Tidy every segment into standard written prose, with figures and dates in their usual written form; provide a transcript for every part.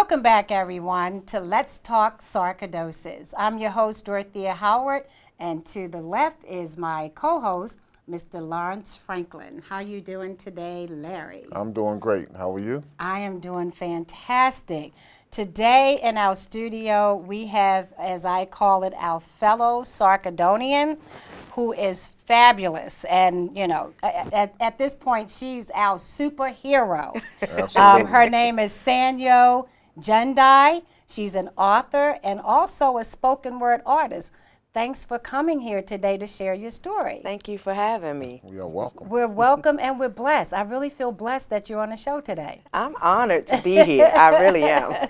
Welcome back, everyone, to Let's Talk Sarcoidosis. I'm your host, Dorothea Howard, and to the left is my co-host, Mr. Lawrence Franklin. How you doing today, Larry? I'm doing great. How are you? I am doing fantastic. Today in our studio, we have, as I call it, our fellow Sarcoidonian, who is fabulous. And, you know, at this point, she's our superhero. Absolutely. Her name is Sano Jundai. She's an author and also a spoken word artist. Thanks for coming here today to share your story. Thank you for having me. We are welcome. We're welcome and we're blessed. I really feel blessed that you're on the show today. I'm honored to be here. I really am.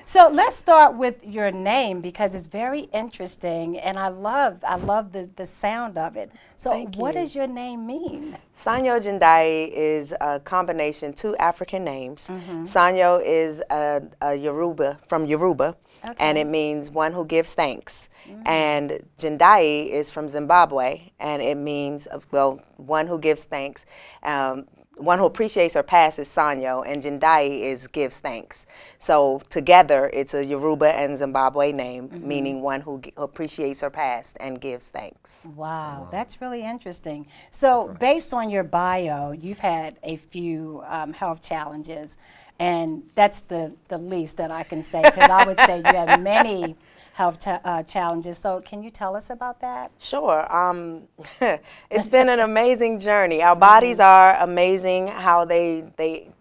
So let's start with your name because it's very interesting and I love the sound of it. So Thank what you. does your name mean? Sanyo Jundai is a combination, two African names. Sanyo is a Yoruba, from Yoruba, and it means one who gives thanks. And Jundai is from Zimbabwe, and it means, well, one who gives thanks. One who appreciates her past is Sanyo, and Jundai is gives thanks. So together, it's a Yoruba and Zimbabwe name, meaning one who appreciates her past and gives thanks. Wow, that's really interesting. So based on your bio, you've had a few health challenges, and that's the least that I can say, because I would say you have many health challenges. So can you tell us about that? Sure. It's been an amazing journey. Our bodies are amazing how they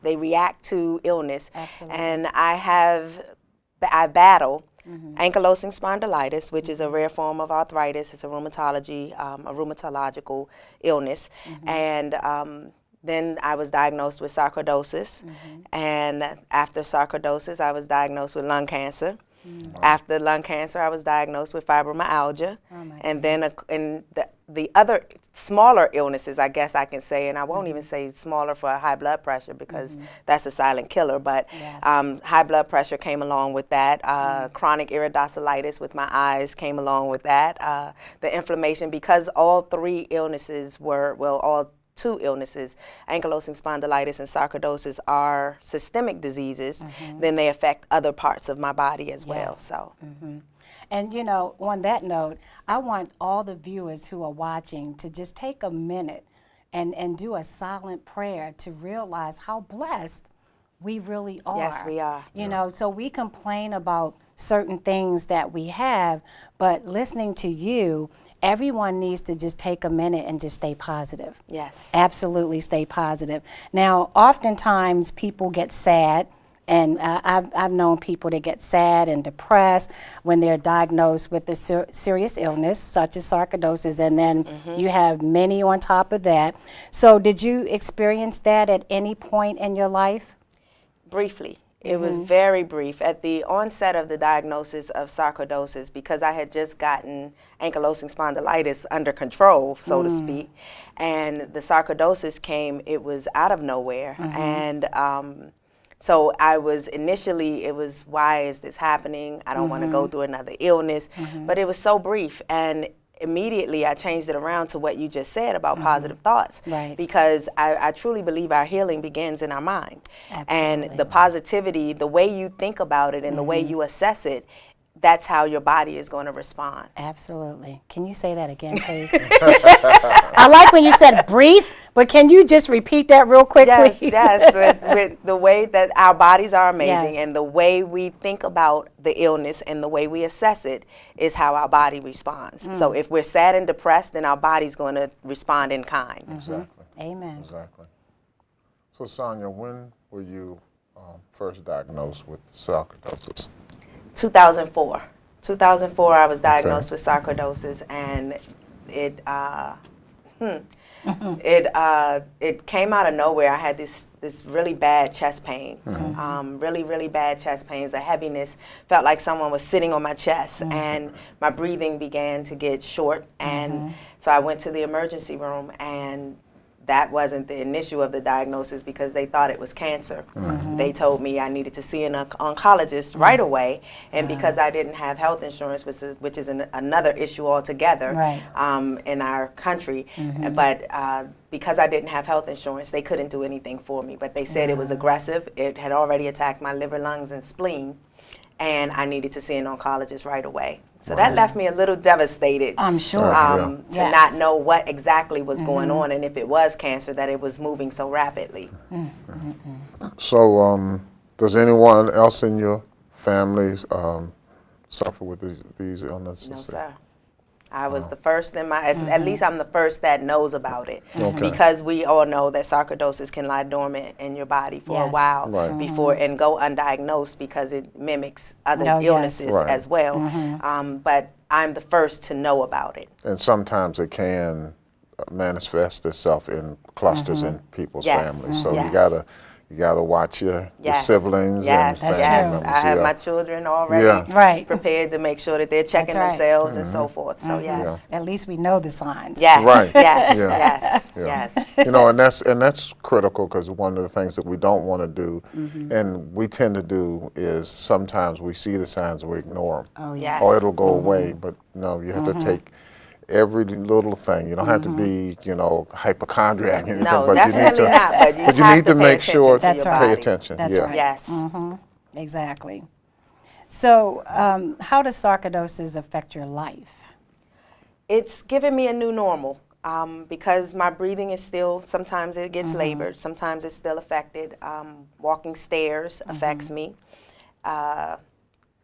react to illness. Absolutely. And I battle ankylosing spondylitis, which is a rare form of arthritis. It's a rheumatological illness. And then I was diagnosed with sarcoidosis. And after sarcoidosis, I was diagnosed with lung cancer. After lung cancer, I was diagnosed with fibromyalgia, and then the other smaller illnesses, I guess I can say, and I won't even say smaller for high blood pressure because that's a silent killer, but high blood pressure came along with that. Chronic iridocylitis with my eyes came along with that. The inflammation, because all three illnesses were, well, all two illnesses, ankylosing spondylitis and sarcoidosis, are systemic diseases, then they affect other parts of my body as well. So, And you know, on that note, I want all the viewers who are watching to just take a minute and do a silent prayer to realize how blessed we really are. Yes, we are. You know, so we complain about certain things that we have, but listening to you, everyone needs to just take a minute and just stay positive. yes. Absolutely stay positive. Now, oftentimes people get sad, and I've known people that get sad and depressed when they're diagnosed with a serious illness, such as sarcoidosis, and then you have many on top of that. So did you experience that at any point in your life? Briefly. It was very brief. At the onset of the diagnosis of sarcoidosis, because I had just gotten ankylosing spondylitis under control, so to speak, and the sarcoidosis came, it was out of nowhere. And so I was initially, it was, why is this happening? I don't want to go through another illness. But it was so brief. And immediately I changed it around to what you just said about positive thoughts, because I truly believe our healing begins in our mind. And the positivity, the way you think about it and the way you assess it, that's how your body is going to respond. Absolutely. Can you say that again, please? I like when you said brief, but can you just repeat that real quick, please? Yes, with the way that our bodies are amazing and the way we think about the illness and the way we assess it is how our body responds. So if we're sad and depressed, then our body's going to respond in kind. Exactly. Amen. Exactly. So, Sonia, when were you first diagnosed with sarcoidosis? 2004. 2004, I was diagnosed with sarcoidosis, and it came out of nowhere. I had this really bad chest pain, really bad chest pains, a heaviness, felt like someone was sitting on my chest, and my breathing began to get short, and so I went to the emergency room, and that wasn't the initial of the diagnosis because they thought it was cancer. They told me I needed to see an oncologist right away, and because I didn't have health insurance, which is another issue altogether in our country, but because I didn't have health insurance, they couldn't do anything for me. But they said it was aggressive. It had already attacked my liver, lungs, and spleen, and I needed to see an oncologist right away. So that left me a little devastated. I'm sure. To not know what exactly was going on, and if it was cancer, that it was moving so rapidly. So, does anyone else in your family suffer with these illnesses? No, sir. I was the first in my, at least I'm the first that knows about it. Because we all know that sarcoidosis can lie dormant in your body for a while before and go undiagnosed because it mimics other illnesses as well. But I'm the first to know about it. And sometimes it can manifest itself in clusters in people's families. So you gotta watch your siblings and family members. I have my children already prepared to make sure that they're checking themselves and so forth. So at least we know the signs. Yes. You know, and that's critical, because one of the things that we don't want to do, and we tend to do, is sometimes we see the signs and we ignore them. Or it'll go away. But no, you have to take every little thing. You don't have to be, you know, hypochondriac or anything, but definitely not. But you need to make sure to pay attention. That's right. Yes. Exactly. So, how does sarcoidosis affect your life? It's given me a new normal. Because my breathing is still, sometimes it gets labored, sometimes it's still affected. Walking stairs affects me.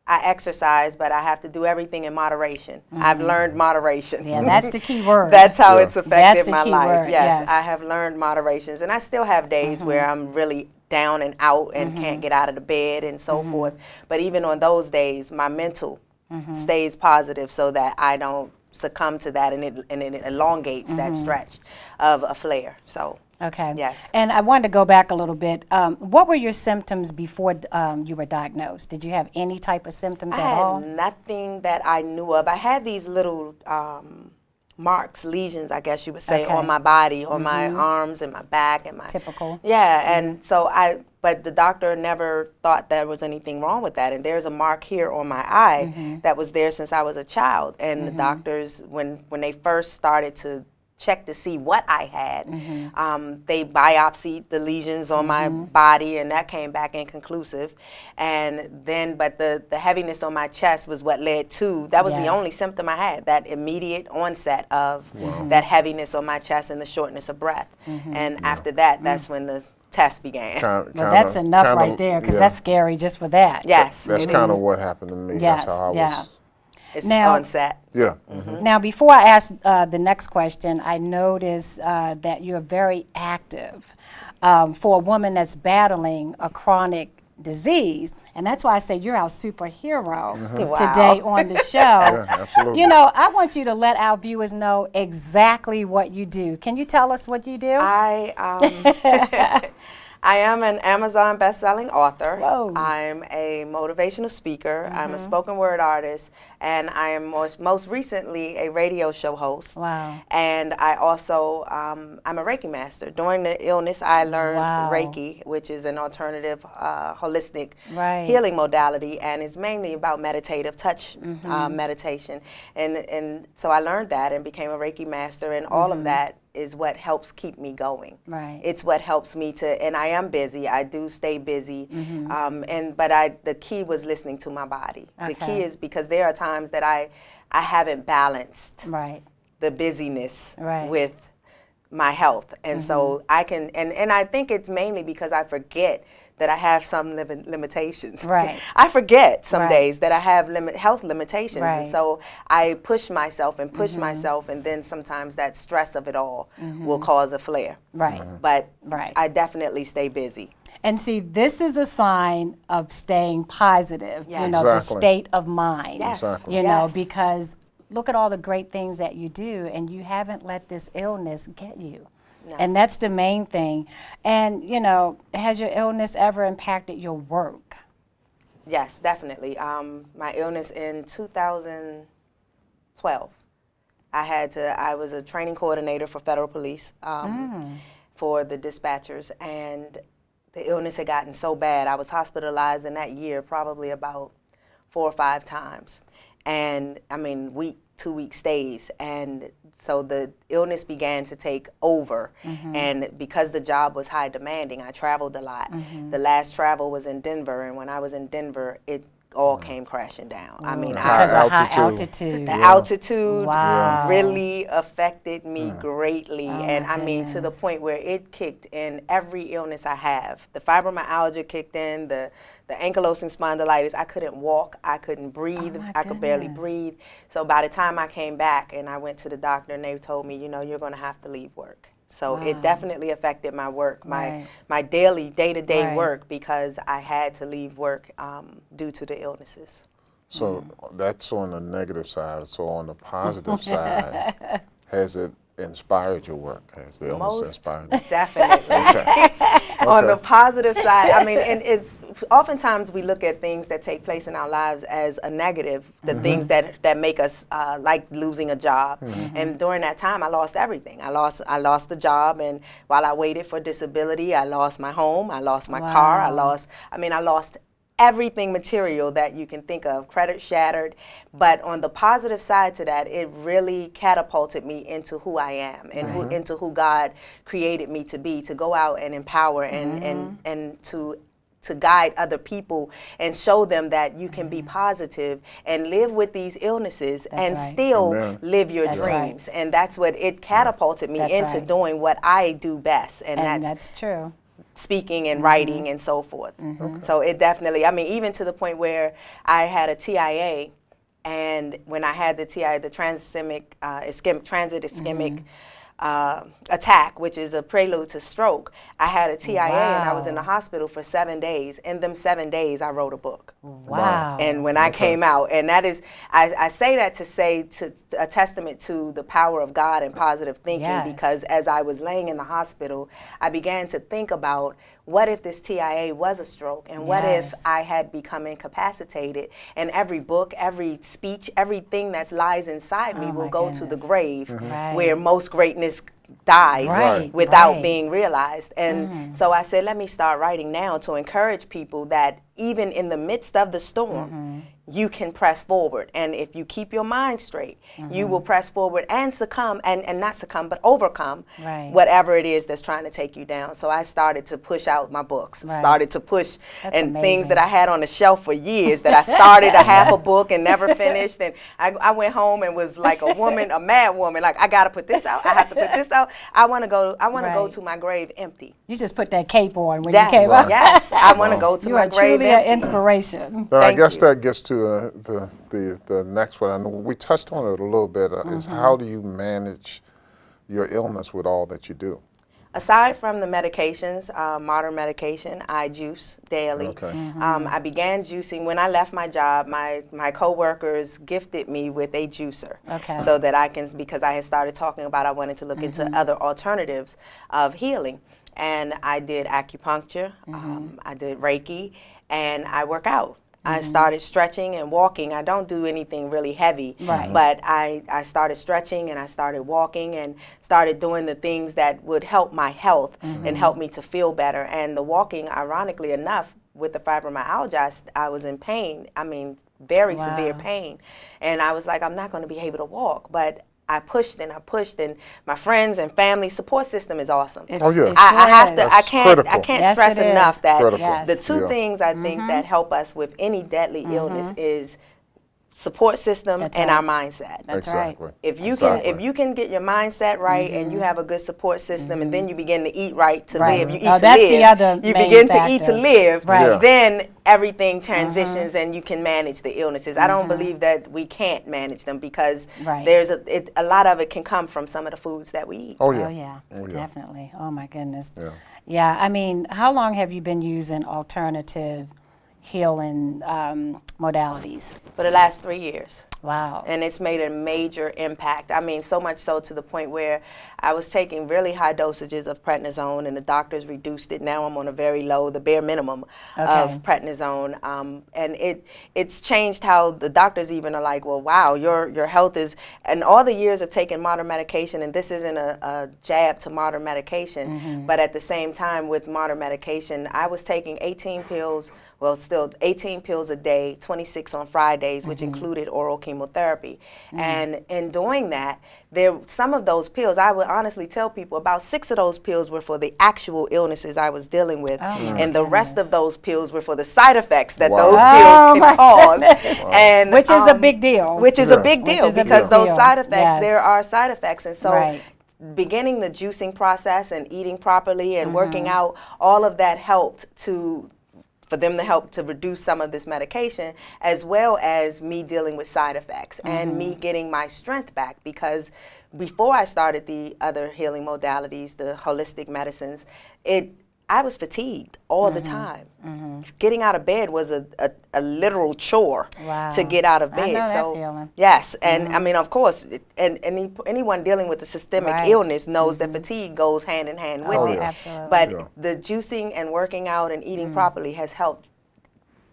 I exercise, but I have to do everything in moderation. I've learned moderation. Yeah, that's the key word. That's how it's affected my key life. Word. Yes, I have learned moderations, and I still have days where I'm really down and out and can't get out of the bed and so forth. But even on those days, my mental stays positive so that I don't succumb to that, and it elongates that stretch of a flare. So. Okay. Yes. And I wanted to go back a little bit. What were your symptoms before you were diagnosed? Did you have any type of symptoms at all? I had nothing that I knew of. I had these little marks, lesions, I guess you would say, on my body, on my arms and my back and my. Typical. Yeah, and so but the doctor never thought there was anything wrong with that. And there's a mark here on my eye that was there since I was a child. And the doctors, when they first started to check to see what I had, they biopsied the lesions on my body, and that came back inconclusive. And then, but the heaviness on my chest was what led to, that was the only symptom I had, that immediate onset of that heaviness on my chest and the shortness of breath. And after that, that's when the test began. Well, that's enough right there, because that's scary just for that. Yes. That's kind of what happened to me. Yes, that's how I was. It's onset. Yeah. Now, before I ask the next question, I noticed that you're very active for a woman that's battling a chronic disease. And that's why I say you're our superhero today on the show. Absolutely. You know, I want you to let our viewers know exactly what you do. Can you tell us what you do? I am an Amazon best-selling author. Whoa. I'm a motivational speaker. I'm a spoken word artist, and I am most recently a radio show host. Wow. And I also, I'm a Reiki master. During the illness, I learned Reiki, which is an alternative holistic healing modality, and it's mainly about meditative touch meditation. And so I learned that and became a Reiki master, and all of that is what helps keep me going. Right. It's what helps me to, and I am busy. I do stay busy, but the key was listening to my body. The key is because there are times that I haven't balanced the busyness with my health, and so I can, and I think it's mainly because I forget that I have some limitations. Right. I forget some days that I have health limitations, and so I push myself and push myself, and then sometimes that stress of it all will cause a flare. Right. But I definitely stay busy. And see, this is a sign of staying positive, you know, the state of mind, you know, because look at all the great things that you do, and you haven't let this illness get you. No. And that's the main thing. And, you know, has your illness ever impacted your work? Yes, definitely. My illness in 2012, I was a training coordinator for federal police. for the dispatchers, and the illness had gotten so bad. I was hospitalized in that year probably about 4 or 5 times. And I mean, 2-week stays. And so the illness began to take over. And because the job was high demanding, I traveled a lot. The last travel was in Denver. And when I was in Denver, it all came crashing down. I mean, because of high altitude. The altitude Wow. really affected me greatly. Oh, and my I mean, to the goodness. point where it kicked in every illness I have. The fibromyalgia kicked in, the ankylosing spondylitis. I couldn't walk, I couldn't breathe, my I could barely goodness. breathe. So by the time I came back and I went to the doctor, and they told me, you know, you're going to have to leave work. So it definitely affected my work, my daily, day-to-day work, because I had to leave work due to the illnesses. So that's on the negative side. So on the positive side, has it inspired your work? Has the illness inspired you? Definitely. On the positive side, I mean, and it's oftentimes we look at things that take place in our lives as a negative, the things that make us like losing a job. And during that time, I lost everything. I lost the job, and while I waited for disability, I lost my home, I lost my car, I lost everything material that you can think of, credit shattered. But on the positive side to that, it really catapulted me into who I am and into who God created me to be, to go out and empower and to guide other people and show them that you can be positive and live with these illnesses and still live your dreams. And that's what it catapulted me into doing what I do best. And that's true. Speaking and writing and so forth. So it definitely, I mean, even to the point where I had a TIA, and when I had the TIA, the transit ischemic attack, which is a prelude to stroke, I had a TIA and I was in the hospital for 7 days. In them 7 days, I wrote a book. Wow. And when I came out, and that is, I say that to say to a testament to the power of God and positive thinking, because as I was laying in the hospital, I began to think about, what if this TIA was a stroke? And what if I had become incapacitated? And every book, every speech, everything that lies inside me will go to the grave, where most greatness dies without being realized. And so I said, let me start writing now to encourage people that even in the midst of the storm, you can press forward. And if you keep your mind straight, you will press forward and succumb, and not succumb, but overcome whatever it is that's trying to take you down. So I started to push out my books, started to push things that I had on the shelf for years, that I started a half a book and never finished. And I went home and was like a woman, a mad woman, like, I got to put this out. I have to put this out. I want to go to my grave empty. You just put that cape on when you came up. Yes, I want to go to my grave empty. You are truly an inspiration. I guess that gets to the next one. I know we touched on it a little bit. Is how do you manage your illness with all that you do? Aside from the medications, modern medication, I juice daily. I began juicing when I left my job. My coworkers gifted me with a juicer, so that I can, because I had started talking about I wanted to look into other alternatives of healing. And I did acupuncture, I did Reiki, and I work out. I started stretching and walking. I don't do anything really heavy, but I started stretching and I started walking and started doing the things that would help my health and help me to feel better. And the walking, ironically enough, with the fibromyalgia, I was in pain. I mean, very severe pain. And I was like, I'm not going to be able to walk. But I pushed and my friends and family support system is awesome. I can't stress enough that the two things I think that help us with any deadly illness is support system and our mindset. That's right. If you can get your mindset right and you have a good support system, and then you begin to eat right to live, you eat to live. The other you main begin factor. to eat to live. Then everything transitions and you can manage the illnesses. I don't believe that we can't manage them, because there's a lot of it can come from some of the foods that we eat. Oh yeah, definitely. Oh my goodness. Yeah, I mean, how long have you been using alternative healing modalities? For the last 3 years. Wow. And it's made a major impact. I mean, so much so to the point where I was taking really high dosages of prednisone, and the doctors reduced it. Now I'm on a very low, the bare minimum of prednisone. And it's changed how the doctors even are like, well, wow, your health is, and all the years of taking modern medication, and this isn't a jab to modern medication, but at the same time with modern medication, I was taking 18 pills, well, still 18 pills a day, 26 on Fridays, which included oral chemotherapy. And in doing that, some of those pills, I would honestly tell people, about 6 of those pills were for the actual illnesses I was dealing with, and the rest of those pills were for the side effects that those pills can cause. And which is a big deal. Which is a big deal, because those side effects, there are side effects. And so beginning the juicing process and eating properly and working out, all of that helped for them to help to reduce some of this medication, as well as me dealing with side effects and me getting my strength back. Because before I started the other healing modalities, the holistic medicines, I was fatigued all the time. Getting out of bed was a literal chore to get out of bed. I know that feeling. Yes, and I mean, of course, and anyone dealing with a systemic illness knows that fatigue goes hand in hand with it. Absolutely. But the juicing and working out and eating properly has helped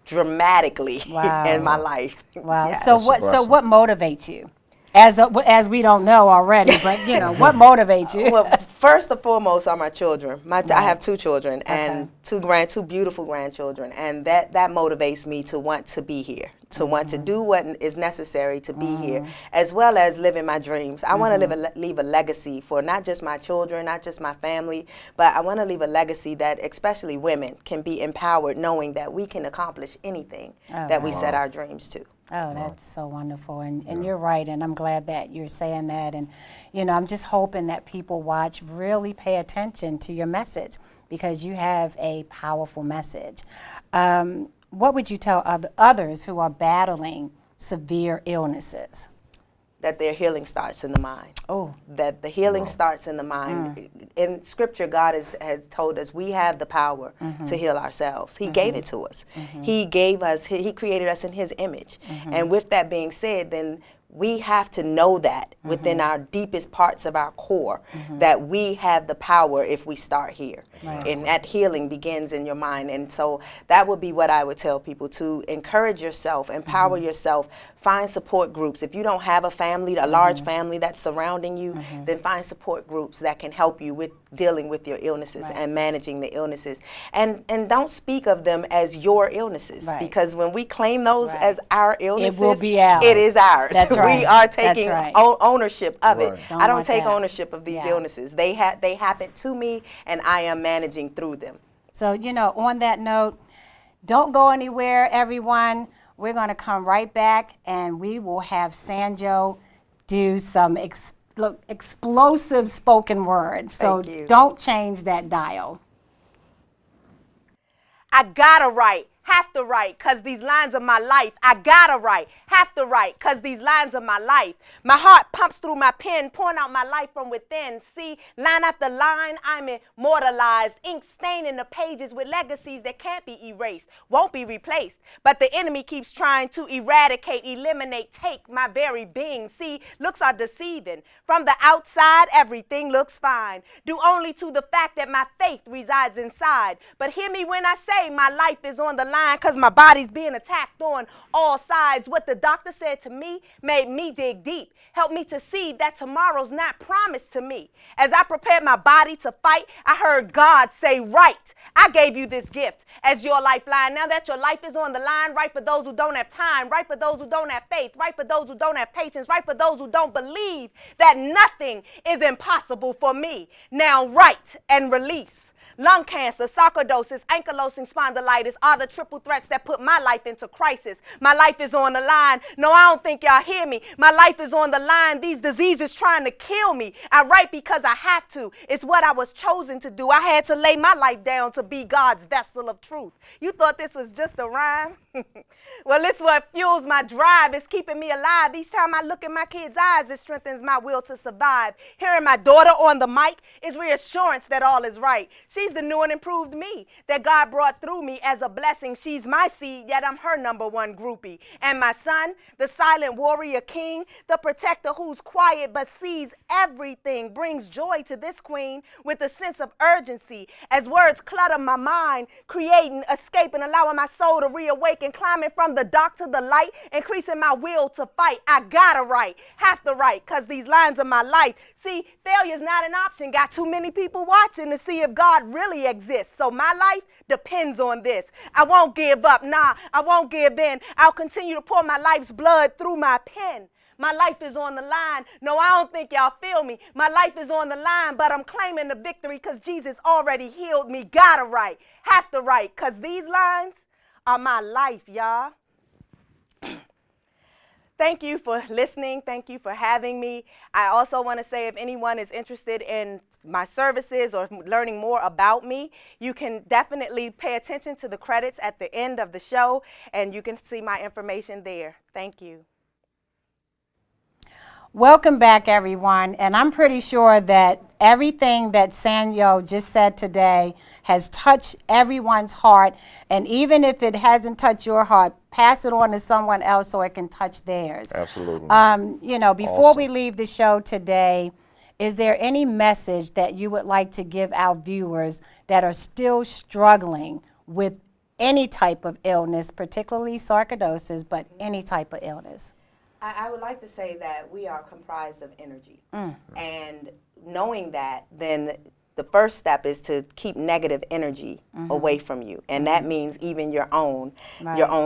dramatically in my life. Wow. Yes. So what motivates you? As we don't know already, but you know, what motivates you? Well, first and foremost are my children. I have 2 children and two beautiful grandchildren, and that motivates me to want to be here, to want to do what is necessary to be here, as well as living my dreams. I want to leave a legacy for not just my children, not just my family, but I want to leave a legacy that especially women can be empowered, knowing that we can accomplish anything that we set our dreams to. Oh, that's so wonderful. And you're right, and I'm glad that you're saying that. And, you know, I'm just hoping that people watch, really pay attention to your message, because you have a powerful message. What would you tell others who are battling severe illnesses? That their healing starts in the mind. Oh. That the healing starts in the mind. In Scripture, God has told us we have the power to heal ourselves. He gave it to us. He created us in His image. And with that being said, then we have to know that within our deepest parts of our core, that we have the power if we start here. And that healing begins in your mind. And so that would be what I would tell people, to encourage yourself, empower yourself, find support groups. If you don't have a family, a large family that's surrounding you, then find support groups that can help you with dealing with your illnesses and managing the illnesses. And don't speak of them as your illnesses, because when we claim those as our illnesses, it will be ours. It is ours. That's right. We are taking ownership of it. I don't take that. ownership of these illnesses. They happened to me, and I am managing through them. So, you know, on that note, don't go anywhere, everyone. We're going to come right back, and we will have Sanjo do some explosive spoken words. So don't change that dial. I gotta write. Have to write, cause these lines are my life. I gotta write, have to write, cause these lines are my life. My heart pumps through my pen, pouring out my life from within. See, line after line, I'm immortalized, ink staining the pages with legacies that can't be erased, won't be replaced. But the enemy keeps trying to eradicate, eliminate, take my very being. See, looks are deceiving. From the outside, everything looks fine, due only to the fact that my faith resides inside. But hear me when I say my life is on the line, because my body's being attacked on all sides. What the doctor said to me made me dig deep, helped me to see that tomorrow's not promised to me. As I prepared my body to fight, I heard God say, right, I gave you this gift as your lifeline. Now that your life is on the line, right for those who don't have time, right for those who don't have faith, right for those who don't have patience, right for those who don't believe that nothing is impossible for me. Now write and release. Lung cancer, sarcoidosis, ankylosing spondylitis are the triple threats that put my life into crisis. My life is on the line. No, I don't think y'all hear me. My life is on the line. These diseases trying to kill me. I write because I have to. It's what I was chosen to do. I had to lay my life down to be God's vessel of truth. You thought this was just a rhyme? Well, it's what fuels my drive. It's keeping me alive. Each time I look in my kids' eyes, it strengthens my will to survive. Hearing my daughter on the mic is reassurance that all is right. She's the new and improved me that God brought through me as a blessing. She's my seed, yet I'm her #1 groupie. And my son, the silent warrior king, the protector who's quiet but sees everything, brings joy to this queen with a sense of urgency as words clutter my mind, creating, escaping, allowing my soul to reawaken, climbing from the dark to the light, increasing my will to fight. I gotta write, have to write, because these lines are my life. See, failure's not an option. Got too many people watching to see if God really exists. So my life depends on this. I won't give up. Nah, I won't give in. I'll continue to pour my life's blood through my pen. My life is on the line. No, I don't think y'all feel me. My life is on the line, but I'm claiming the victory because Jesus already healed me. Gotta write, have to write, because these lines are my life, y'all. Thank you for listening. Thank you for having me. I also want to say if anyone is interested in my services or learning more about me, you can definitely pay attention to the credits at the end of the show, and you can see my information there. Thank you. Welcome back, everyone. And I'm pretty sure that everything that Sanyo just said today has touched everyone's heart. And even if it hasn't touched your heart, pass it on to someone else so it can touch theirs. Absolutely. You know, before we leave the show today, is there any message that you would like to give our viewers that are still struggling with any type of illness, particularly sarcoidosis, but any type of illness? I would like to say that we are comprised of energy. And knowing that, then the first step is to keep negative energy away from you. And that means even your own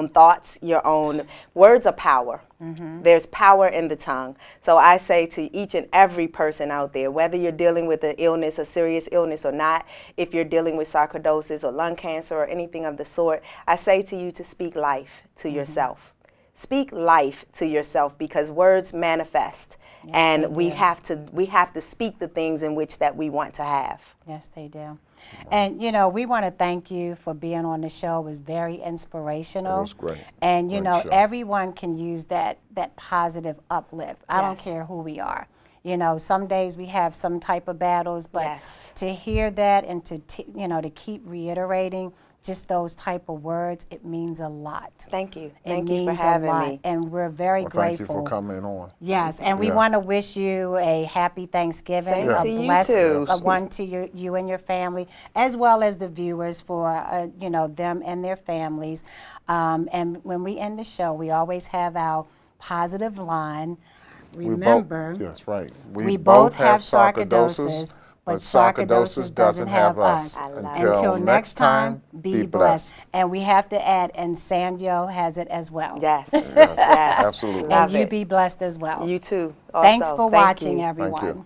thoughts, your own words are power. There's power in the tongue. So I say to each and every person out there, whether you're dealing with an illness, a serious illness or not, if you're dealing with sarcoidosis or lung cancer or anything of the sort, I say to you to speak life to yourself. Speak life to yourself, because words manifest, and we have to speak the things in which that we want to have. Yes, they do. And you know, we want to thank you for being on the show. It was very inspirational. It was great. And you Great know, show. everyone can use that positive uplift. I don't care who we are. You know, some days we have some type of battles, but to hear that and to to keep reiterating just those type of words, it means a lot. Thank you. It Thank means you for having a lot, me. and we're very grateful. Thank you for coming on. Yes, and we want to wish you a happy Thanksgiving, Same a to you blessed too. one to you and your family, as well as the viewers for them and their families. And when we end the show, we always have our positive line. Remember, that's right. We both have sarcoidosis, but sarcoidosis doesn't have us. Until next time, be blessed. And we have to add, and Sanyo has it as well. Yes. Yes, absolutely. And you be blessed as well. You too. Also. Thanks for watching, you. everyone. Thank you.